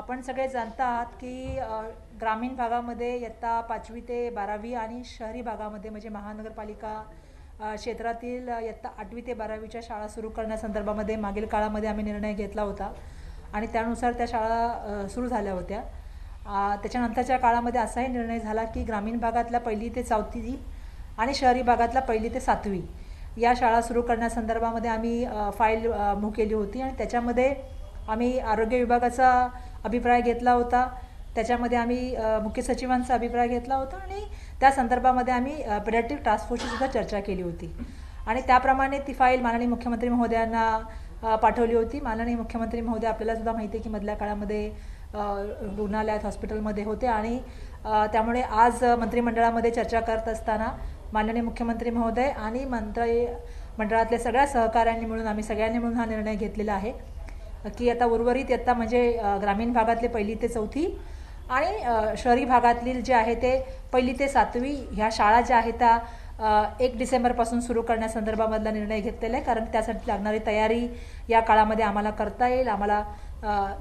आपण सगळे जाणता आहात की ग्रामीण भागामध्ये इयत्ता 5वी ते 12वी आणि शहरी भागामध्ये म्हणजे महानगरपालिका क्षेत्रातील इयत्ता 8वी ते 12वीच्या शाळा सुरू करण्यासंदर्भामध्ये मागील काळामध्ये आम्ही निर्णय घेतला होता आणि त्यानुसार त्या शाळा सुरू झाल्या होत्या। त्याच्यानंतरच्या काळामध्ये असाही निर्णय झाला की ग्रामीण भागातल्या 1ली ते 4थी आणि शहरी भागातल्या 1ली ते 7वी या शाळा सुरू करण्यासंदर्भामध्ये आम्ही फाईल मूव्ह केली होती आणि त्याच्यामध्ये आम्ही आरोग्य विभागाचा अभिप्राय घेतला होता। त्याच्यामध्ये आम्ही मुख्य सचिवांचा अभिप्राय घेतला होता आणि त्या संदर्भामध्ये आम्ही पेडियाट्रिक टास्क फोर्सची सुद्धा चर्चा केली होती आणि त्याप्रमाणे ती फाईल माननीय मुख्यमंत्री महोदयांना पाठवली होती। माननीय मुख्यमंत्री महोदय आपल्याला सुद्धा माहिती आहे की मधल्या काळामध्ये रुग्णालयात हॉस्पिटलमध्ये होते आणि त्यामुळे आज मंत्रिमंडळामध्ये चर्चा करत असताना माननीय मुख्यमंत्री महोदय आणि मंत्रिमंडळातल्या सगळ्या सहकाऱ्यांनी मिळून आम्ही सगळ्यांनी मिळून हा निर्णय घेतलेला आहे की आता उर्वरित इयत्ता म्हणजे ग्रामीण भागातले 1ली ते 4थी आणि शहरी भागातील जे आहे ते 1ली ते 7वी ह्या शाळा ज्या आहेत त्या 1 डिसेंबरपासून सुरू करण्यासंदर्भामधला निर्णय घेतलेला आहे। कारण त्यासाठी लागणारी तयारी या काळामध्ये आम्हाला करता येईल। आम्हाला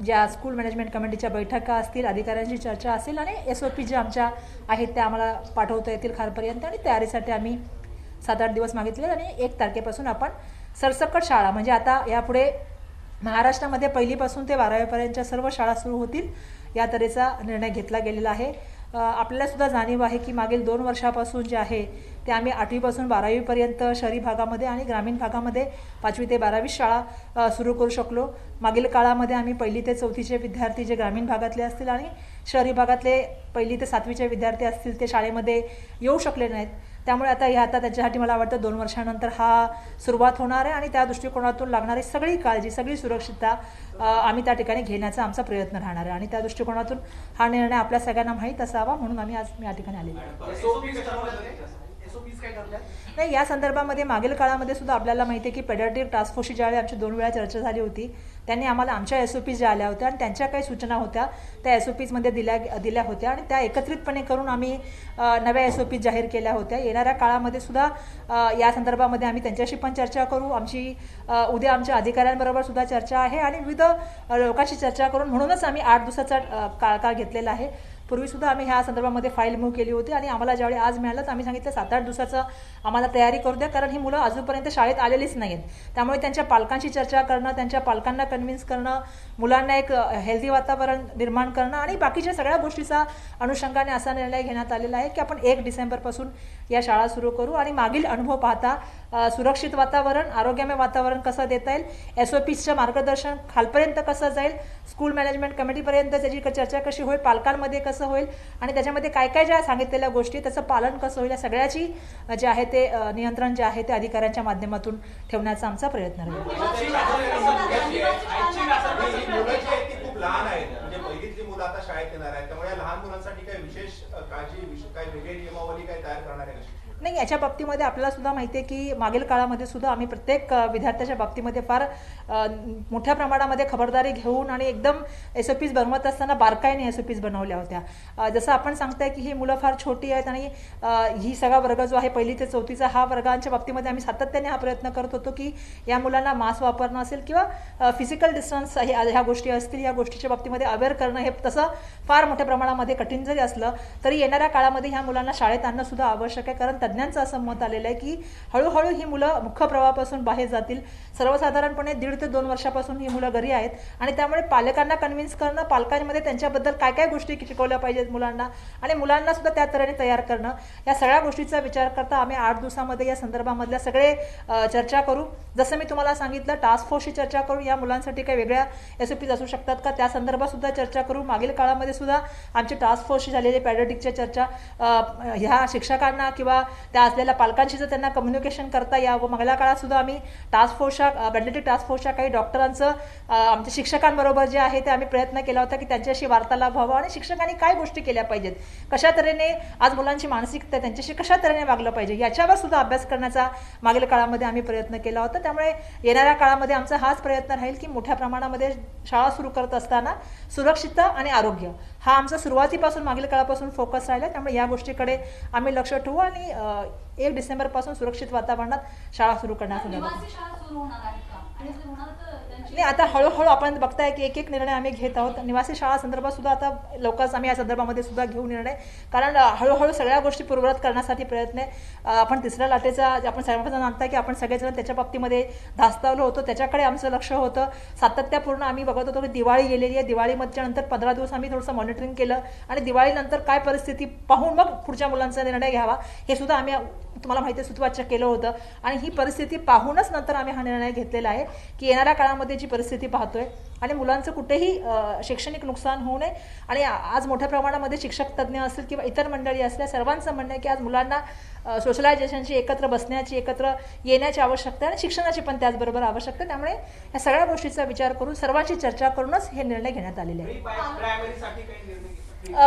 ज्या स्कूल मॅनेजमेंट कमिटीच्या बैठका असतील, अधिकाऱ्यांची चर्चा असेल आणि SOP जे आमच्या आहेत त्या आम्हाला पाठवता येतील खालपर्यंत आणि तयारीसाठी आम्ही 7-8 दिवस मागितले आणि 1 तारखेपासून आपण सरसकट शाळा म्हणजे आता यापुढे महाराष्ट्रामध्ये 1लीपासून ते 12वीपर्यंतच्या सर्व शाळा सुरू होतील या तऱ्हेचा निर्णय घेतला गेलेला आहे। आपल्याला सुद्धा जाणीव आहे की मागील 2 वर्षापासून जे आहे ते आम्ही 8वीपासून 12वीपर्यंत शहरी भागामध्ये आणि ग्रामीण भागामध्ये 5वी ते 12वी शाळा सुरू करू शकलो। मागील काळामध्ये आम्ही 1ली ते 4थीचे विद्यार्थी जे ग्रामीण भागातले असतील आणि शहरी भागातले 1ली ते 7वीचे विद्यार्थी असतील ते शाळेमध्ये येऊ शकले नाहीत। त्यामुळे आता त्याच्यासाठी मला वाटतं 2 वर्षानंतर हा सुरुवात होणार आहे आणि त्या दृष्टिकोनातून लागणारी सगळी काळजी, सगळी सुरक्षितता आम्ही त्या ठिकाणी घेण्याचा आमचा प्रयत्न राहणार आहे आणि त्या दृष्टिकोनातून हा निर्णय आपल्या सगळ्यांना माहीत असावा म्हणून आम्ही आज या ठिकाणी आलेलो नाही। या संदर्भामध्ये मागील काळामध्ये सुद्धा आपल्याला माहिती आहे की पेडियाट्रिक टास्क फोर्सची ज्यावेळी आमची 2 वेळा चर्चा झाली होती त्यांनी आम्हाला आमच्या SOPs ज्या आल्या होत्या आणि त्यांच्या काही सूचना होत्या त्या SOPsमध्ये दिल्या होत्या आणि त्या एकत्रितपणे करून आम्ही नव्या SOPs जाहीर केल्या होत्या। येणाऱ्या काळामध्ये सुद्धा या संदर्भामध्ये आम्ही त्यांच्याशी पण चर्चा करू। उद्या आमच्या अधिकाऱ्यांबरोबर सुद्धा चर्चा आहे आणि विविध लोकांशी चर्चा करून म्हणूनच आम्ही 8 दिवसाचा काळ घेतलेला आहे। पूर्वीसुद्धा आम्ही ह्या संदर्भामध्ये फाईल मूव्ह केली होती आणि आम्हाला ज्यावेळी आज मिळालं तर आम्ही सांगितलं 7-8 दिवसाचं आम्हाला तयारी करू द्या कारण ही मुलं अजूनपर्यंत शाळेत आलेलीच नाहीत। त्यामुळे त्यांच्या पालकांशी चर्चा करणं, त्यांच्या पालकांना कन्व्हिन्स करणं, मुलांना एक हेल्दी वातावरण निर्माण करणं आणि बाकीच्या सगळ्या गोष्टीचा अनुषंगाने असा निर्णय घेण्यात आलेला आहे की आपण 1 डिसेंबरपासून या शाळा सुरू करू आणि मागील अनुभव पाहता सुरक्षित वातावरण, आरोग्यमय वातावरण कसं देता येईल, SOPsचं मार्गदर्शन खालपर्यंत कसं जाईल, स्कूल मॅनेजमेंट कमिटीपर्यंत त्याची चर्चा कशी होईल, पालकांमध्ये कसं होईल आणि त्याच्यामध्ये काय काय ज्या सांगितलेल्या गोष्टी त्याचं पालन कसं होईल या सगळ्याची जे आहे ते नियंत्रण जे आहे ते अधिकाऱ्यांच्या माध्यमातून ठेवण्याचा आमचा प्रयत्न राहील। आता शाळेत येणार आहेत त्यामुळे लहान मुलांसाठी काही विशेष काळजी, काही वेगळी नियमावली काय तयार करणार आहे? नाही, याच्या बाबतीमध्ये आपल्याला सुद्धा माहिती आहे की मागील काळामध्ये सुद्धा आम्ही प्रत्येक विद्यार्थ्याच्या बाबतीमध्ये फार मोठ्या प्रमाणामध्ये खबरदारी घेऊन आणि एकदम SOPs बनवत असताना बारकाईने SOPs बनवल्या होत्या। जसं आपण सांगताय की ही मुलं फार छोटी आहेत आणि ही सगळा वर्ग जो आहे 1ली ते 4थीचा हा वर्गांच्या बाबतीमध्ये आम्ही सातत्याने हा प्रयत्न करत होतो की या मुलांना मास्क वापरणं असेल किंवा फिजिकल डिस्टन्स ह्या गोष्टी असतील, या गोष्टीच्या बाबतीमध्ये अवेअर करणं हे तसं फार मोठ्या प्रमाणामध्ये कठीण जरी असलं तरी येणाऱ्या काळामध्ये ह्या मुलांना शाळेत आणणं सुद्धा आवश्यक आहे कारण तज्ज्ञांचं असं मत आलेलं आहे की हळूहळू ही मुलं मुख्य प्रवाहापासून बाहेर जातील। सर्वसाधारणपणे 1.5 ते 2 वर्षापासून ही मुलं घरी आहेत आणि त्यामुळे पालकांना कन्व्हिन्स करणं, पालकांमध्ये त्यांच्याबद्दल काय काय गोष्टी शिकवल्या पाहिजेत मुलांना आणि मुलांना सुद्धा त्या तऱ्हेने तयार करणं, या सगळ्या गोष्टीचा विचार करता आम्ही 8 दिवसामध्ये या संदर्भामधल्या सगळे चर्चा करू। जसं मी तुम्हाला सांगितलं टास्क फोर्सची चर्चा करू, या मुलांसाठी काही वेगळ्या SOPs असू शकतात का त्या संदर्भात सुद्धा चर्चा करू। मागील काळामध्ये सुद्धा आमची टास्क फोर्सशी झालेली पेडियाट्रिकच्या चर्चा ह्या शिक्षकांना किंवा त्या असलेल्या पालकांशी जर त्यांना कम्युनिकेशन करता यावं। मागल्या काळात सुद्धा आम्ही पेडियाट्रिक टास्क फोर्सच्या काही डॉक्टरांचं आमच्या शिक्षकांबरोबर जे आहे ते आम्ही प्रयत्न केला होता की त्यांच्याशी वार्तालाप व्हावा आणि शिक्षकांनी काय गोष्टी केल्या पाहिजेत, कशा तऱ्हेने आज मुलांची मानसिकता त्यांच्याशी कशा तऱ्हेने वागलं पाहिजे याच्यावर सुद्धा अभ्यास करण्याचा मागील काळामध्ये आम्ही प्रयत्न केला होता। त्यामुळे येणाऱ्या काळामध्ये आमचा हाच प्रयत्न राहील की मोठ्या प्रमाणामध्ये शाळा सुरू करत असताना सुरक्षितता आणि आरोग्य हा आमचा सुरुवातीपासून मागील काळापासून फोकस राहिला। त्यामुळे या गोष्टीकडे आम्ही लक्ष ठेवू आणि 1 डिसेंबरपासून सुरक्षित वातावरणात शाळा सुरू करण्यास आणि जर होणार तर त्यांची नाही, आता हळूहळू आपण बघताय की एक एक निर्णय आम्ही घेत आहोत. निवासी शाळा संदर्भात सुद्धा आता लवकरच आम्ही या संदर्भामध्ये सुद्धा घेऊ निर्णय, कारण हळूहळू सगळ्या गोष्टी पूर्ववत करण्यासाठी प्रयत्न आहे. आपण तिसऱ्या लाटेचा आपण सर्वजण आणताय की आपण सगळेजण त्याच्या बाबतीमध्ये धास्तावलो होतो, त्याच्याकडे आमचं लक्ष होतं. सातत्यापूर्ण आम्ही बघत होतो की दिवाळी गेलेली आहे, दिवाळीमधच्या नंतर 15 दिवस आम्ही थोडंसं मॉनिटरिंग केलं आणि दिवाळीनंतर काय परिस्थिती पाहून मग पुढच्या मुलांचा निर्णय घ्यावा हे सुद्धा आम्ही तुम्हाला माहिती आहे सुतवाच्य केलं होतं. आणि ही परिस्थिती पाहूनच नंतर आम्ही हा निर्णय घेतलेला आहे की येणाऱ्या काळामध्ये जी परिस्थिती पाहतोय आणि मुलांचं कुठेही शैक्षणिक नुकसान होऊ नये. आणि आज मोठ्या प्रमाणामध्ये शिक्षक तज्ज्ञ असतील किंवा इतर मंडळी असल्या सर्वांचं म्हणणं आहे की आज मुलांना सोशलायझेशनची, एकत्र बसण्याची, एकत्र येण्याची आवश्यकता आहे आणि शिक्षणाची पण त्याचबरोबर आवश्यकता आहे. त्यामुळे या सगळ्या गोष्टीचा विचार करून सर्वांची चर्चा करूनच हे निर्णय घेण्यात आलेले आहेत.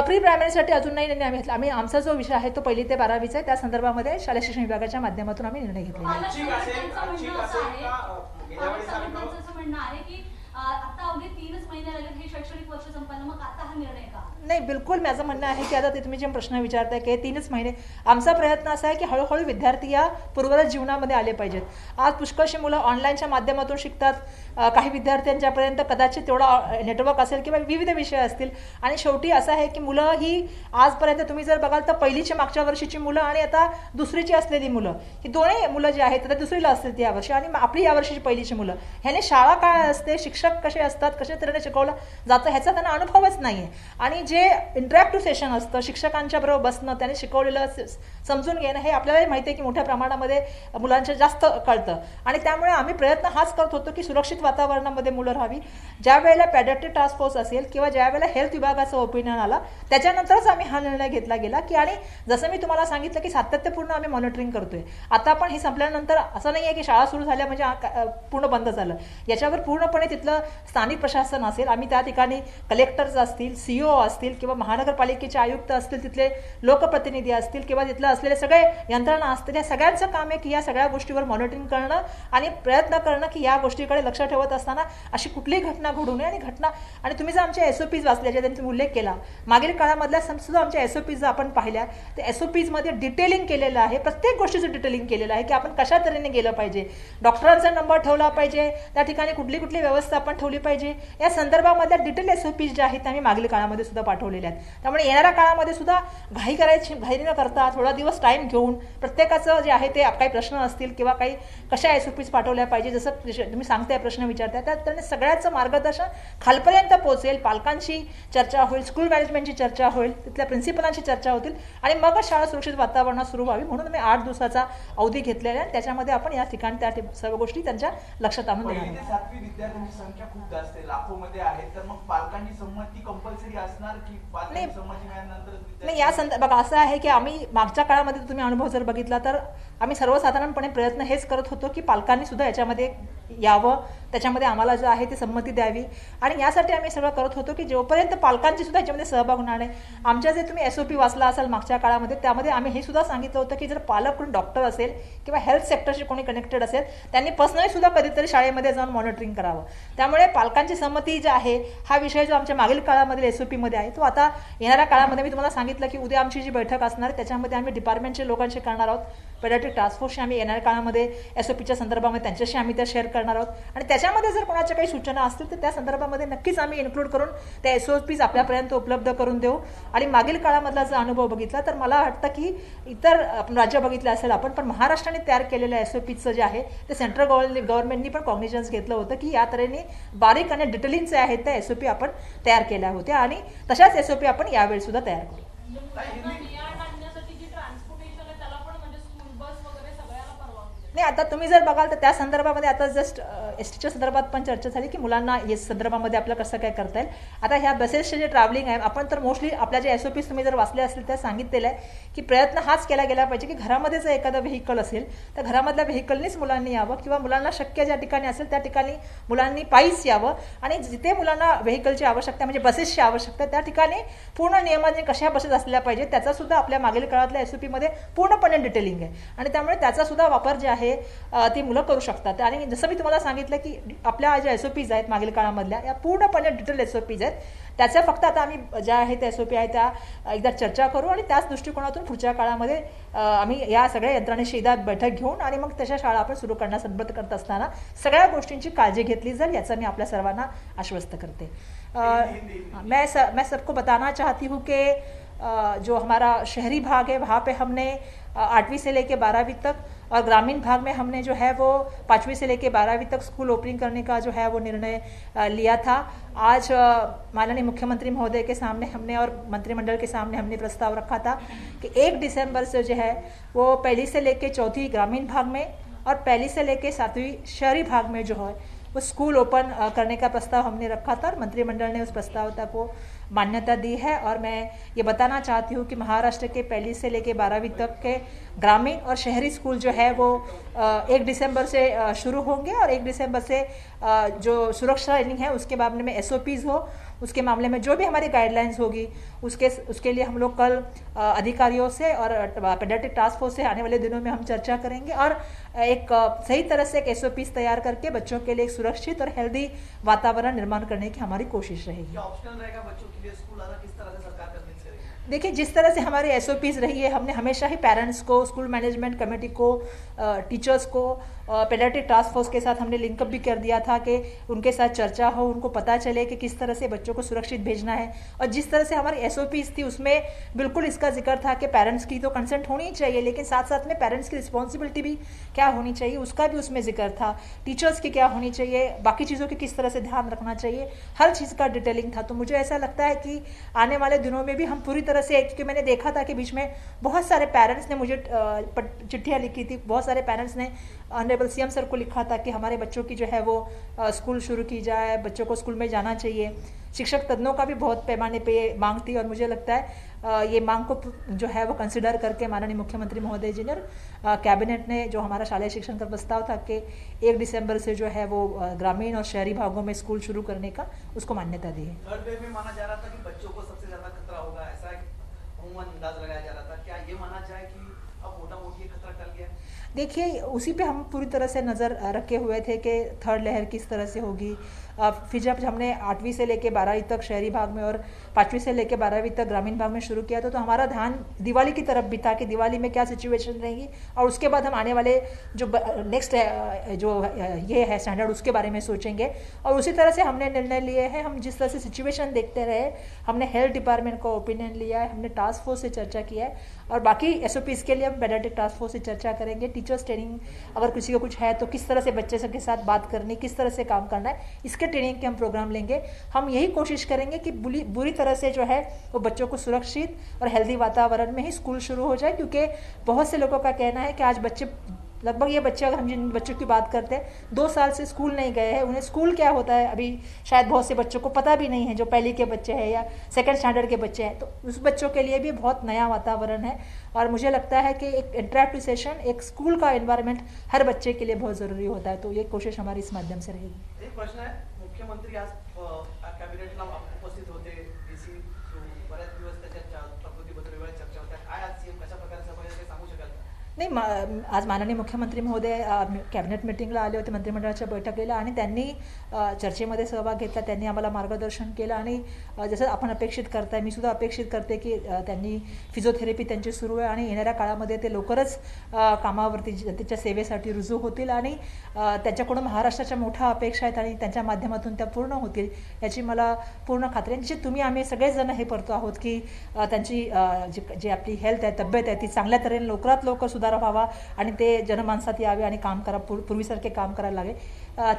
प्री प्रायमरीसाठी अजून नाही निर्णय आम्ही घेतला. आमचा जो विषय आहे तो 1ली ते 12वीचा आहे, त्या संदर्भामध्ये शालेय शिक्षण विभागाच्या माध्यमातून आम्ही निर्णय घेतलेला आहे. पालकांचं असं म्हणणं आहे की आता अवघे 3च महिने राहिले हे शैक्षणिक वर्ष संपन्न, मग आता हा निर्णय का? नाही, बिलकुल माझं म्हणणं आहे की आता ते तुम्ही जे प्रश्न विचारताय की 3च महिने, आमचा प्रयत्न असा आहे की हळूहळू विद्यार्थी या पूर्वरत जीवनामध्ये आले पाहिजेत. आज पुष्कळशी मुलं ऑनलाईनच्या माध्यमातून शिकतात. काही विद्यार्थ्यांच्यापर्यंत कदाचित तेवढा नेटवर्क असेल किंवा विविध विषय असतील. आणि शेवटी असं आहे की मुलं ही आजपर्यंत तुम्ही जर बघाल तर पहिलीची मागच्या वर्षीची मुलं आणि आता दुसरीची असलेली मुलं, ही दोन्ही मुलं जी आहेत आता दुसरीला असतील ती यावर्षी आणि आपली यावर्षीची पहिलीची मुलं, ह्याने शाळा काय असते, शिक्षक कसे असतात, कशा तऱ्हेने शिकवलं जातं ह्याचा त्यांना अनुभवच नाही आहे. आणि जे इंटरॅक्टिव्ह सेशन असतं, शिक्षकांच्या बरोबर बसणं, त्याने शिकवलेलं समजून घेणं, हे आपल्यालाही माहिती आहे की मोठ्या प्रमाणामध्ये मुलांच्या जास्त कळतं. आणि त्यामुळे आम्ही प्रयत्न हाच करत होतो की सुरक्षित वातावरणामध्ये मुलं राहावी. ज्या वेळेला पॅडियाट्रिक टास्क फोर्स असेल किंवा ज्या वेळेला हेल्थ विभागाचं ओपिनियन आला त्याच्यानंतरच आम्ही हा निर्णय घेतला गेला की, आणि जसं मी तुम्हाला सांगितलं की सातत्यपूर्ण आम्ही मॉनिटरिंग करतोय. आता पण हे संपल्यानंतर असं नाही आहे की शाळा सुरू झाल्या म्हणजे पूर्ण बंद झालं. याच्यावर पूर्णपणे तिथलं स्थानिक प्रशासन असेल, आम्ही त्या ठिकाणी कलेक्टर्स असतील, सीईओ असतील किंवा महानगरपालिकेचे आयुक्त असतील, तिथले लोकप्रतिनिधी असतील किंवा तिथलं असलेले सगळे यंत्रणा असतील, या सगळ्यांचं काम आहे की या सगळ्या गोष्टीवर मॉनिटरिंग करणं आणि प्रयत्न करणं की या गोष्टीकडे लक्ष ठेवत असताना अशी कुठलीही घटना घडू नये. आणि तुम्ही जर आमच्या एसओपीज वाचल्या, ज्या त्यांचा उल्लेख केला, मागील काळामधल्या सुद्धा आमच्या एसओपीज जर आपण पाहिल्या तर एसओपीजमध्ये डिटेलिंग केलेलं आहे, प्रत्येक गोष्टीचं डिटेलिंग केलेलं आहे की आपण कशा तऱ्हेने गेलं पाहिजे, डॉक्टरांचा नंबर ठेवला पाहिजे, त्या ठिकाणी कुठली कुठली व्यवस्था आपण ठेवली पाहिजे, या संदर्भामधल्या डिटेल एसओपीज ज्या आहेत त्या आम्ही मागील काळामध्ये सुद्धा पाठवलेल्या आहेत. त्यामुळे येणाऱ्या काळामध्ये सुद्धा घाई न करता थोडा दिवस टाइम घेऊन प्रत्येकाचं जे आहे ते काही प्रश्न असतील किंवा काही कशा एसओपीज पाठवल्या पाहिजे, जसं तुम्ही सांगताय प्रश्न विचारताय, त्याने सगळ्याचं मार्गदर्शन खालपर्यंत पोहोचेल. पालकांची चर्चा होईल, स्कूल मॅनेजमेंटची चर्चा होईल, तिथल्या प्रिन्सिपलांची चर्चा होतील आणि मग शाळा सुरक्षित वातावरणात सुरू व्हावी. म्हणून मी 8 दिवसाचा अवधी घेतलेला आहे. त्याच्यामध्ये आपण या ठिकाणी त्या सर्व गोष्टी त्यांच्या लक्षात आणून देणार आहोत. 7वी विद्यार्थ्यांची संख्या खूप जास्त आहे, लाखोमध्ये आहे, तर मग पालकांची संमती कंपल्सरी असणार की पालकांची संमती मिळाल्यानंतर? नाही, या बघा असं आहे की आम्ही मागच्या काळामध्ये तुम्ही अनुभव जर बघितला तर आम्ही सर्वसाधारणपणे प्रयत्न हेच करत होतो की पालकांनी सुद्धा याच्यामध्ये यावं, त्याच्यामध्ये आम्हाला जो आहे ती संमती द्यावी. आणि यासाठी आम्ही सगळं करत होतो की जोपर्यंत पालकांची सुद्धा याच्यामध्ये सहभाग होणार नाही. आमच्या जे तुम्ही एसओपी वाचला असाल मागच्या काळामध्ये, त्यामध्ये आम्ही हे सुद्धा सांगितलं होतं की जर पालक कोणी डॉक्टर असेल किंवा हेल्थ सेक्टरशी कोणी कनेक्टेड असेल त्यांनी पर्सनली सुद्धा कधीतरी शाळेमध्ये जाऊन मॉनिटरिंग करावं. त्यामुळे पालकांची संमती जी आहे हा विषय जो आमच्या मागील काळामध्ये एसओपीमध्ये आहे तो आता येणाऱ्या काळामध्ये मी तुम्हाला सांगितलं की उद्या आमची जी बैठक असणार आहे त्याच्यामध्ये आम्ही डिपार्टमेंटच्या लोकांशी करणार आहोत. पेडियाट्रिक टास्क फोर्सशी आम्ही येणाऱ्या काळामध्ये एसओपीच्या संदर्भामध्ये त्यांच्याशी आम्ही त्या शेअर करणार आहोत. आणि त्याच्यामध्ये जर कोणाच्या काही सूचना असतील तर त्या संदर्भामध्ये नक्कीच आम्ही इन्क्लूड करून त्या एसओपीज आपल्यापर्यंत उपलब्ध करून देऊ. आणि मागील काळामधला जर अनुभव बघितला तर मला वाटतं की इतर आपण राज्य बघितलं असेल आपण, पण महाराष्ट्राने तयार केलेल्या एसओपीचं जे आहे ते सेंट्रल गव्हर्नमेंटनी पण कॉग्निजन्स घेतलं होतं की या तऱ्हेने बारीक आणि डिटेलिंग जे आहेत त्या एसओपी आपण तयार केल्या होत्या आणि तशाच एसओपी आपण यावेळी सुद्धा तयार करू. नाही, आता तुम्ही जर बघाल तर त्या संदर्भामध्ये आता जस्ट एसटीच्या संदर्भात पण चर्चा झाली की मुलांना या संदर्भामध्ये आपल्याला कसं काय करता येईल. आता ह्या बसेसचे जे ट्रॅव्हलिंग आहे आपण तर मोस्टली आपल्या जे एसओपीज तुम्ही जर वाचले असतील त्या सांगितलेलं आहे की प्रयत्न हाच केला गेला पाहिजे की घरामध्ये जर एखादा व्हेकल असेल तर घरामधल्या व्हेकलनीच मुलांनी यावं किंवा मुलांना शक्य ज्या ठिकाणी असेल त्या ठिकाणी मुलांनी पायीच यावं. आणि जिथे मुलांना व्हेकलची आवश्यकता म्हणजे बसेसची आवश्यकता त्या ठिकाणी पूर्ण नियमाने कशा बसेस असल्या पाहिजे त्याचा सुद्धा आपल्या मागील काळातल्या एसओपीमध्ये पूर्णपणे डिटेलिंग आहे. आणि त्यामुळे त्याचा सुद्धा वापर जे आहे आहे ती मुलं करू शकतात. आणि जसं मी तुम्हाला सांगितलं की आपल्या ज्या SOPs आहेत मागील काळामधल्या, या पूर्णपणे डिटेल SOPs आहेत. त्याच्या फक्त आता आम्ही ज्या आहेत त्या SOP आहेत त्या एकदा चर्चा करू आणि त्याच दृष्टिकोनातून पुढच्या काळामध्ये आम्ही या सगळ्या यंत्रणेशी एकदा बैठक घेऊन आणि मग तशा शाळा आपण सुरू करण्यास करत असताना सगळ्या गोष्टींची काळजी घेतली जाईल, याचं मी आपल्या सर्वांना आश्वस्त करते. मैं सबको बताना चाहती हूँ कि जो हमारा शहरी भाग है वहाँ पे हमने 8वीं से लेके 12वीं तक, और ग्रामीण भाग में हमने जो है वो 5वीं से लेके 12वीं तक स्कूल ओपनिंग करने का जो है वो निर्णय लिया था. आज माननीय मुख्यमंत्री महोदय के सामने हमने और मंत्रिमंडल के सामने हमने प्रस्ताव रखा था कि 1 दिसंबर से जो है वो 1ली से लेके 4थी ग्रामीण भाग में और 1ली से लेके 7वीं शहरी भाग में जो है वो स्कूल ओपन करने का प्रस्ताव हमने रखा था और मंत्रिमंडल ने उस प्रस्तावता को मान्यता दी है. और मैं ये बताना चाहती हूँ कि महाराष्ट्र के 1ली से लेके 12वीं तक के ग्रामीण और शहरी स्कूल जो है वो 1 दिसंबर से शुरू होंगे और 1 दिसंबर से जो सुरक्षा ट्रेनिंग है उसके मामले में SOPs हो, उसके मामले में जो भी हमारी गाइडलाइंस होगी उसके लिए हम लोग कल अधिकारियों से और पेडियाट्रिक टास्क फोर्स से आने वाले दिनों में हम चर्चा करेंगे और एक सही तरह से एक SOPs तैयार करके बच्चों के लिए एक सुरक्षित और हेल्दी वातावरण निर्माण करने की हमारी कोशिश रहेगी. ऑप्शनल रहेगा बच्चों के लिए स्कूल आना, किस तरह से सरकार कन्विंस करेगी? देखिए, जिस तरह से हमारे SOPs रही है, हमने हमेशा ही पेरेंट्स को, स्कूल मैनेजमेंट कमेटी को, टीचर्स को, पेडियाट्रिक टास्क फोर्स के साथ हमने लिंकअप भी कर दिया था कि उनके साथ चर्चा हो, उनको पता चले कि किस तरह से बच्चों को सुरक्षित भेजना है. और जिस तरह से हमारी SOPs थी उसमें बिल्कुल इसका जिक्र था कि पेरेंट्स की तो कंसेंट होनी ही चाहिए, लेकिन साथ साथ में पेरेंट्स की रिस्पॉन्सिबिलिटी भी क्या होनी चाहिए उसका भी उसमें जिक्र था. टीचर्स की क्या होनी चाहिए, बाकी चीज़ों की किस तरह से ध्यान रखना चाहिए, हर चीज़ का डिटेलिंग था. तो मुझे ऐसा लगता है कि आने वाले दिनों में भी हम पूरी तरह से, क्योंकि मैंने देखा था कि बीच में बहुत सारे पेरेंट्स ने मुझे चिट्ठियाँ लिखी थी, बहुत सारे पेरेंट्स ने ऑनरेबल CM सर को लिखा था कि हमारे बच्चों की जो है वो स्कूल शुरू की जाए, बच्चों को स्कूल में जाना चाहिए. शिक्षक तज्ञों का भी बहुत पैमाने पे मांग थी और मुझे लगता है ये मांग को जो है वो कंसिडर करके माननीय मुख्यमंत्री महोदय जी ने और कैबिनेट ने जो हमारा शालेय शिक्षण का प्रस्ताव था कि 1 दिसंबर से जो है वो ग्रामीण और शहरी भागों में स्कूल शुरू करने का उसको मान्यता दी है. थर्ड वेव में माना जा रहा था कि बच्चों को सबसे ज्यादा खतरा होगा, ऐसा अमूमन अंदाज लगाया जा रहा था. क्या ये माना जाए कि अब मोटा मोटी खतरा टल गया? देखिए, उसी पे हम पूरी तरह से नज़र रखे हुए थे कि थर्ड लहर किस तरह से होगी. फिर जब हमने 8वीं से लेके 12वीं तक शहरी भाग में और 5वीं से लेके 12वीं तक ग्रामीण भाग में शुरू किया था, तो हमारा ध्यान दिवाली की तरफ भी था कि दिवाली में क्या सिचुएशन रहेगी और उसके बाद हम आने वाले जो नेक्स्ट जो ये है स्टैंडर्ड उसके बारे में सोचेंगे. और उसी तरह से हमने निर्णय लिए हैं. हम जिस तरह से सिचुएशन देखते रहे, हमने हेल्थ डिपार्टमेंट का ओपिनियन लिया है, हमने टास्क फोर्स से चर्चा किया है और बाकी SOPs के लिए हम पेडियाट्रिक टास्क फोर्स से चर्चा करेंगे. टीचर्स ट्रेनिंग अगर किसी को कुछ है तो किस तरह से बच्चे के साथ बात करनी, किस तरह से काम करना है, इसके ट्रेनिंग के हम प्रोग्राम लेंगे. हम यही कोशिश करेंगे कि बुरी तरह से जो है वो बच्चों को सुरक्षित और हेल्दी वातावरण में ही स्कूल शुरू हो जाए. क्योंकि बहुत से लोगों का कहना है कि आज बच्चे, लगभग ये बच्चे, अगर हम जिन बच्चों की बात करते हैं 2 साल से स्कूल नहीं गए हैं, उन्हें स्कूल क्या होता है अभी शायद बहुत से बच्चों को पता भी नहीं है, जो पहली के बच्चे हैं या सेकंड स्टैंडर्ड के बच्चे हैं. तो उस बच्चों के लिए भी बहुत नया वातावरण है और मुझे लगता है कि एक इंटरैक्टिव सेशन, एक स्कूल का एनवायरनमेंट हर बच्चे के लिए बहुत ज़रूरी होता है. तो ये कोशिश हमारी इस माध्यम से रहेगी. एक प्रश्न आहे, मुख्यमंत्री आज कॅबिनेटला उपस्थित होते, DC बऱ्याच दिवस त्याच्या प्रकृतीबद्दल वेगळ्या चर्चा होत्या. काय आज CM कशा प्रकारे सभेत ते सांगू शकाल? नाही, आज माननीय मुख्यमंत्री महोदय कॅबिनेट मिटिंगला आले होते, मंत्रिमंडळाच्या बैठकीला, आणि त्यांनी चर्चेमध्ये सहभाग घेतला. त्यांनी आम्हाला मार्गदर्शन केलं आणि जसं आपण अपेक्षित करताय, मी सुद्धा अपेक्षित करते की त्यांनी फिजिओथेरपी त्यांची सुरू आहे आणि येणाऱ्या काळामध्ये ते लवकरच कामावरती जनतेच्या सेवेसाठी रुजू होतील आणि त्यांच्याकडून महाराष्ट्राच्या मोठ्या अपेक्षा आहेत आणि त्यांच्या माध्यमातून त्या पूर्ण होतील याची मला पूर्ण खात्री आहे. जे तुम्ही आम्ही सगळेजण हे करतो आहोत की त्यांची जी आपली हेल्थ आहे, तब्येत आहे, ती चांगल्या तऱ्हेने लवकरात लवकर सुधार व्हावा आणि ते जनमानसात यावे आणि काम करा, पूर्वीसारखे काम करायला लागे.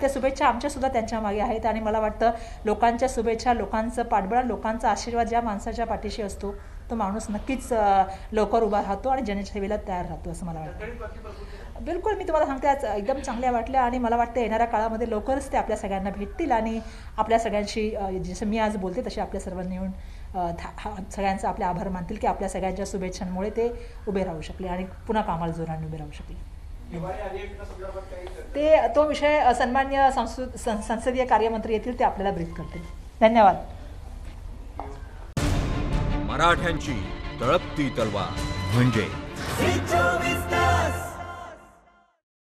त्या शुभेच्छा आमच्या सुद्धा त्यांच्या मागे आहेत आणि मला वाटतं लोकांच्या शुभेच्छा, लोकांचं पाठबळ, लोकांचा आशीर्वाद ज्या माणसाच्या पाठीशी असतो तो माणूस नक्कीच लवकर उभा राहतो आणि जनसेवेला तयार राहतो असं मला वाटतं. बिलकुल, मी तुम्हाला सांगते आज एकदम चांगल्या वाटल्या आणि मला वाटतं येणाऱ्या काळामध्ये लवकरच ते आपल्या सगळ्यांना भेटतील आणि आपल्या सगळ्यांशी, जसं मी आज बोलते तसे आपल्या सर्वांनी येऊन सगळ्यांचा आपले आभार मानतील की आपल्या सगळ्यांच्या शुभेच्छांमुळे ते उभे राहू शकले आणि पुन्हा कामाला जोराने उभे राहू शकले. तो विषय सन्मान्य संसदीय कार्यमंत्री येतील, ते आपल्याला ब्रीफ करतील. धन्यवाद. मराठ्यांची तळपती तलवार म्हणजे